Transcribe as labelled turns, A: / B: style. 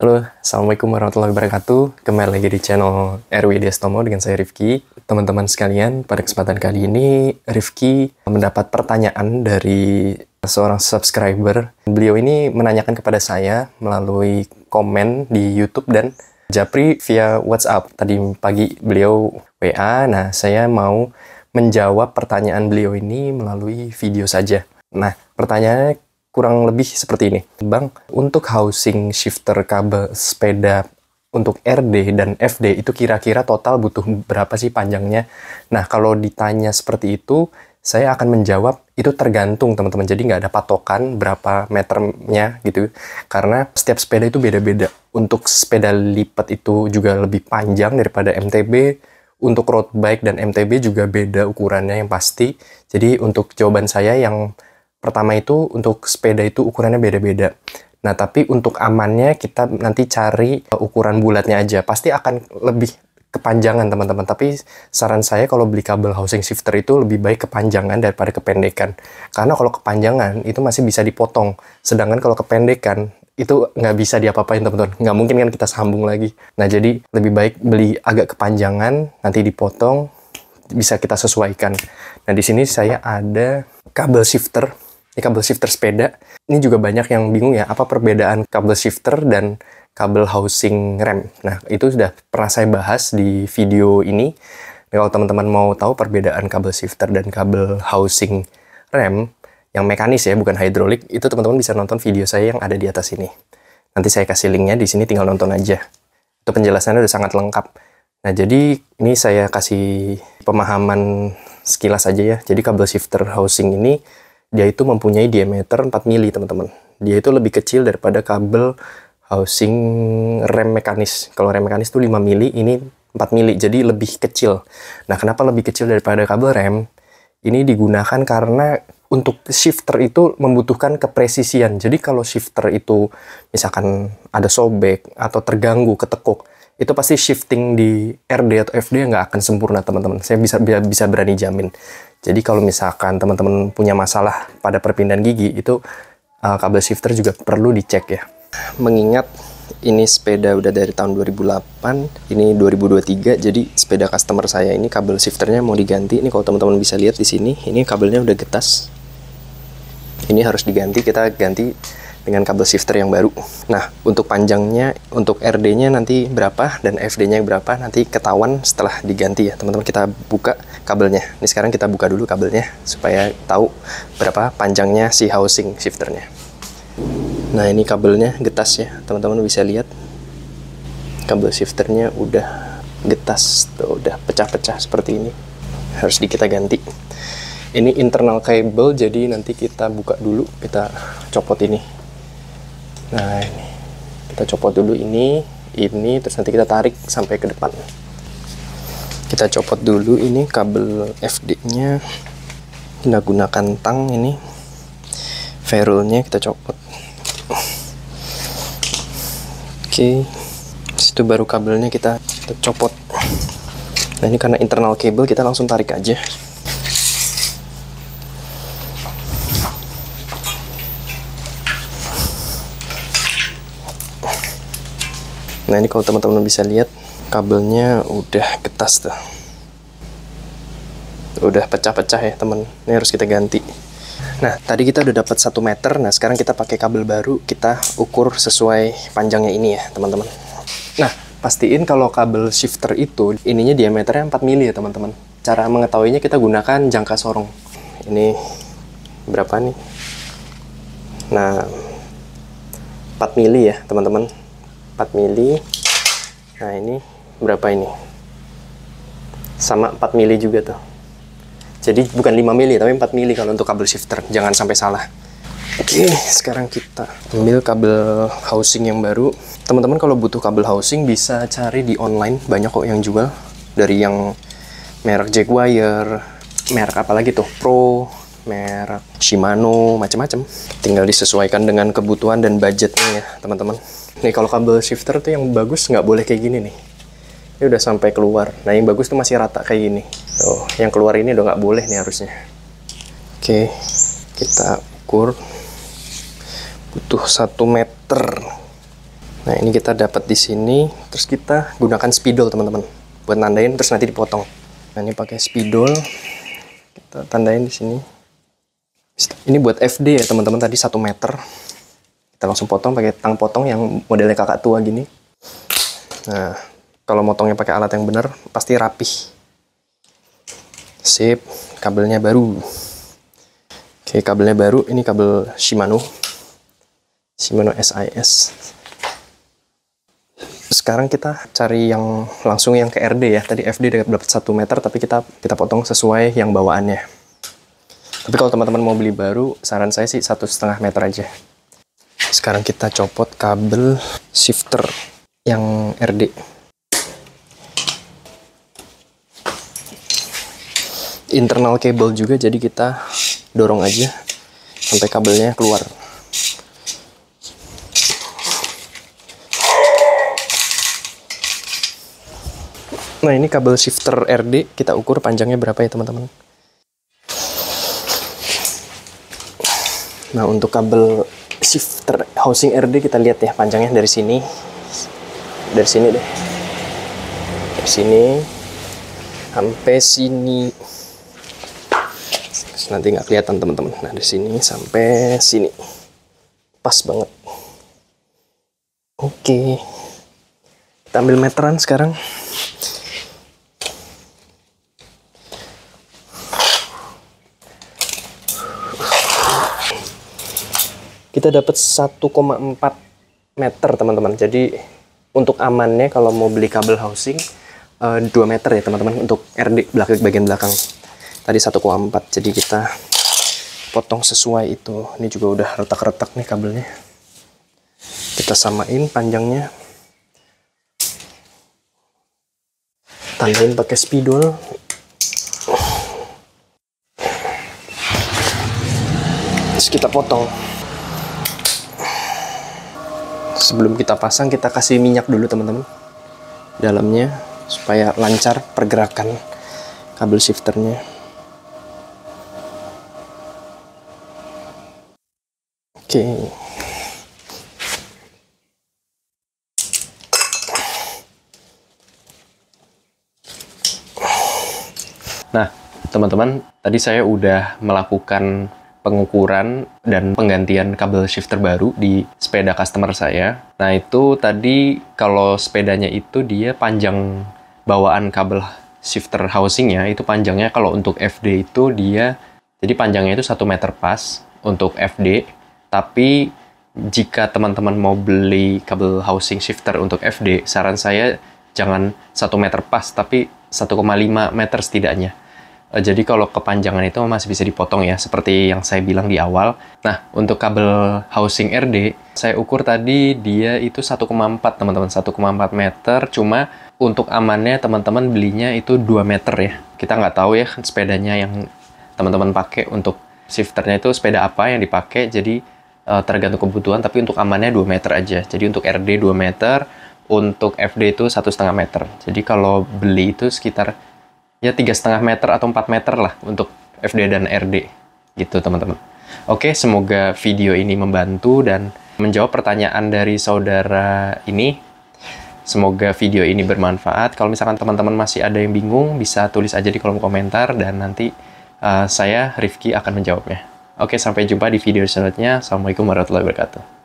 A: Halo, Assalamualaikum warahmatullahi wabarakatuh. Kembali lagi di channel RW Destomo dengan saya Rifki. Teman-teman sekalian, pada kesempatan kali ini Rifki mendapat pertanyaan dari seorang subscriber. Beliau ini menanyakan kepada saya melalui komen di YouTube dan Japri via WhatsApp. Tadi pagi beliau WA, nah saya mau menjawab pertanyaan beliau ini melalui video saja. Nah, pertanyaannya kurang lebih seperti ini. Bang, untuk housing shifter kabel sepeda untuk RD dan FD itu kira-kira total butuh berapa sih panjangnya? Nah, kalau ditanya seperti itu, saya akan menjawab itu tergantung teman-teman. Jadi nggak ada patokan berapa meternya gitu. Karena setiap sepeda itu beda-beda. Untuk sepeda lipat itu juga lebih panjang daripada MTB. Untuk road bike dan MTB juga beda ukurannya yang pasti. Jadi untuk jawaban saya yang pertama itu untuk sepeda itu ukurannya beda-beda. Nah, tapi untuk amannya kita nanti cari ukuran bulatnya aja. Pasti akan lebih kepanjangan teman-teman. Tapi saran saya kalau beli kabel housing shifter itu lebih baik kepanjangan daripada kependekan. Karena kalau kepanjangan itu masih bisa dipotong. Sedangkan kalau kependekan itu nggak bisa diapa-apain teman-teman. Nggak mungkin kan kita sambung lagi. Nah, jadi lebih baik beli agak kepanjangan, nanti dipotong, bisa kita sesuaikan. Nah, di sini saya ada kabel shifter. Ini kabel shifter sepeda. Ini juga banyak yang bingung ya, apa perbedaan kabel shifter dan kabel housing rem. Nah, itu sudah pernah saya bahas di video ini. Nah, kalau teman-teman mau tahu perbedaan kabel shifter dan kabel housing rem, yang mekanis ya, bukan hidrolik, itu teman-teman bisa nonton video saya yang ada di atas ini. Nanti saya kasih linknya di sini, tinggal nonton aja. Itu penjelasannya udah sangat lengkap. Nah, jadi ini saya kasih pemahaman sekilas aja ya. Jadi kabel shifter housing ini dia itu mempunyai diameter 4 mili teman-teman. Dia itu lebih kecil daripada kabel housing rem mekanis. Kalau rem mekanis itu 5 mili, ini 4 mili, jadi lebih kecil. Nah, kenapa lebih kecil daripada kabel rem? Ini digunakan karena untuk shifter itu membutuhkan kepresisian. Jadi kalau shifter itu misalkan ada sobek atau terganggu, ketekuk, itu pasti shifting di RD atau FD nggak akan sempurna teman-teman. Saya bisa berani jamin. Jadi kalau misalkan teman-teman punya masalah pada perpindahan gigi, itu kabel shifter juga perlu dicek ya. Mengingat ini sepeda udah dari tahun 2008, ini 2023, jadi sepeda customer saya ini kabel shifternya mau diganti. Ini kalau teman-teman bisa lihat di sini, ini kabelnya udah getas. Ini harus diganti, kita ganti dengan kabel shifter yang baru. Nah, untuk panjangnya, untuk RD-nya nanti berapa dan FD-nya berapa nanti ketahuan setelah diganti ya. Teman-teman, kita buka kabelnya. Ini sekarang kita buka dulu kabelnya supaya tahu berapa panjangnya si housing shifternya. Nah, ini kabelnya getas ya. Teman-teman bisa lihat. Kabel shifternya udah getas, tuh, udah pecah-pecah seperti ini. Harus kita ganti. Ini internal cable, jadi nanti kita buka dulu, kita copot ini. Nah, ini kita copot dulu ini, terus nanti kita tarik sampai ke depan. Kita copot dulu ini kabel FD-nya. Kita gunakan tang ini, ferrule-nya kita copot. Oke, situ baru kabelnya kita copot. Nah, ini karena internal cable, kita langsung tarik aja. Nah, ini kalau teman-teman bisa lihat, kabelnya udah getas tuh. Udah pecah-pecah ya teman. Ini harus kita ganti. Nah, tadi kita udah dapat 1 meter. Nah, sekarang kita pakai kabel baru, kita ukur sesuai panjangnya ini ya teman-teman. Nah, pastiin kalau kabel shifter itu, ininya diameternya 4 mili ya teman-teman. Cara mengetahuinya kita gunakan jangka sorong. Ini berapa nih? Nah, 4 mili ya teman-teman. 4 mili. Nah, ini berapa ini? Sama 4 mili juga tuh. Jadi bukan 5 mili tapi 4 mili kalau untuk kabel shifter. Jangan sampai salah. Oke, sekarang kita ambil kabel housing yang baru. Teman-teman kalau butuh kabel housing bisa cari di online, banyak kok yang jual. Dari yang merek Jaguar, merek apa lagi tuh? Pro, merek Shimano, macam-macam. Tinggal disesuaikan dengan kebutuhan dan budgetnya ya, teman-teman. Nih, kalau kabel shifter tuh yang bagus nggak boleh kayak gini nih. Ini udah sampai keluar. Nah, yang bagus tuh masih rata kayak gini. Tuh, yang keluar ini udah nggak boleh nih harusnya. Oke, kita ukur. Butuh 1 meter. Nah, ini kita dapat di sini, terus kita gunakan spidol teman-teman buat nandain, terus nanti dipotong. Nah, ini pakai spidol, kita tandain di sini. Ini buat FD ya teman-teman, tadi 1 meter. Kita langsung potong pakai tang potong yang modelnya kakak tua gini. Nah, kalau motongnya pakai alat yang benar pasti rapih. Sip, kabelnya baru. Oke, kabelnya baru. Ini kabel Shimano SIS. Sekarang kita cari yang langsung yang ke RD ya. Tadi FD dapat 1 meter, tapi kita potong sesuai yang bawaannya. Tapi kalau teman-teman mau beli baru, saran saya sih 1,5 meter aja. Sekarang kita copot kabel shifter yang RD. Internal cable juga, jadi kita dorong aja sampai kabelnya keluar. Nah, ini kabel shifter RD, kita ukur panjangnya berapa ya teman-teman. Nah, untuk kabel shifter housing RD kita lihat ya panjangnya dari sini. Dari sini deh. Dari sini sampai sini. Nanti nggak kelihatan teman-teman. Nah, dari sini sampai sini. Pas banget. Oke. Kita ambil meteran sekarang. Kita dapat 1,4 meter teman-teman. Jadi untuk amannya kalau mau beli kabel housing 2 meter ya teman-teman untuk RD bagian belakang. Tadi 1,4, jadi kita potong sesuai itu. Ini juga udah retak-retak nih kabelnya. Kita samain panjangnya. Tandain pakai spidol. Terus kita potong. Sebelum kita pasang, kita kasih minyak dulu teman-teman dalamnya supaya lancar pergerakan kabel shifternya. Oke. Nah, teman-teman, tadi saya udah melakukan pengukuran dan penggantian kabel shifter baru di sepeda customer saya. Nah, itu tadi kalau sepedanya itu dia panjang bawaan kabel shifter housingnya itu panjangnya kalau untuk FD itu dia jadi panjangnya itu 1 meter pas untuk FD. Tapi jika teman-teman mau beli kabel housing shifter untuk FD, saran saya jangan 1 meter pas tapi 1,5 meter setidaknya. Jadi kalau kepanjangan itu masih bisa dipotong ya, seperti yang saya bilang di awal. Nah, untuk kabel housing RD, saya ukur tadi dia itu 1,4 teman-teman, 1,4 meter. Cuma untuk amannya teman-teman belinya itu 2 meter ya. Kita nggak tahu ya sepedanya yang teman-teman pakai untuk shifternya itu sepeda apa yang dipakai, jadi tergantung kebutuhan, tapi untuk amannya 2 meter aja. Jadi untuk RD 2 meter, untuk FD itu 1,5 meter. Jadi kalau beli itu sekitar ya 3,5 meter atau 4 meter lah untuk FD dan RD gitu teman-teman. Oke, semoga video ini membantu dan menjawab pertanyaan dari saudara ini. Semoga video ini bermanfaat. Kalau misalkan teman-teman masih ada yang bingung, bisa tulis aja di kolom komentar dan nanti saya, Rifki, akan menjawabnya. Oke, sampai jumpa di video selanjutnya. Assalamualaikum warahmatullahi wabarakatuh.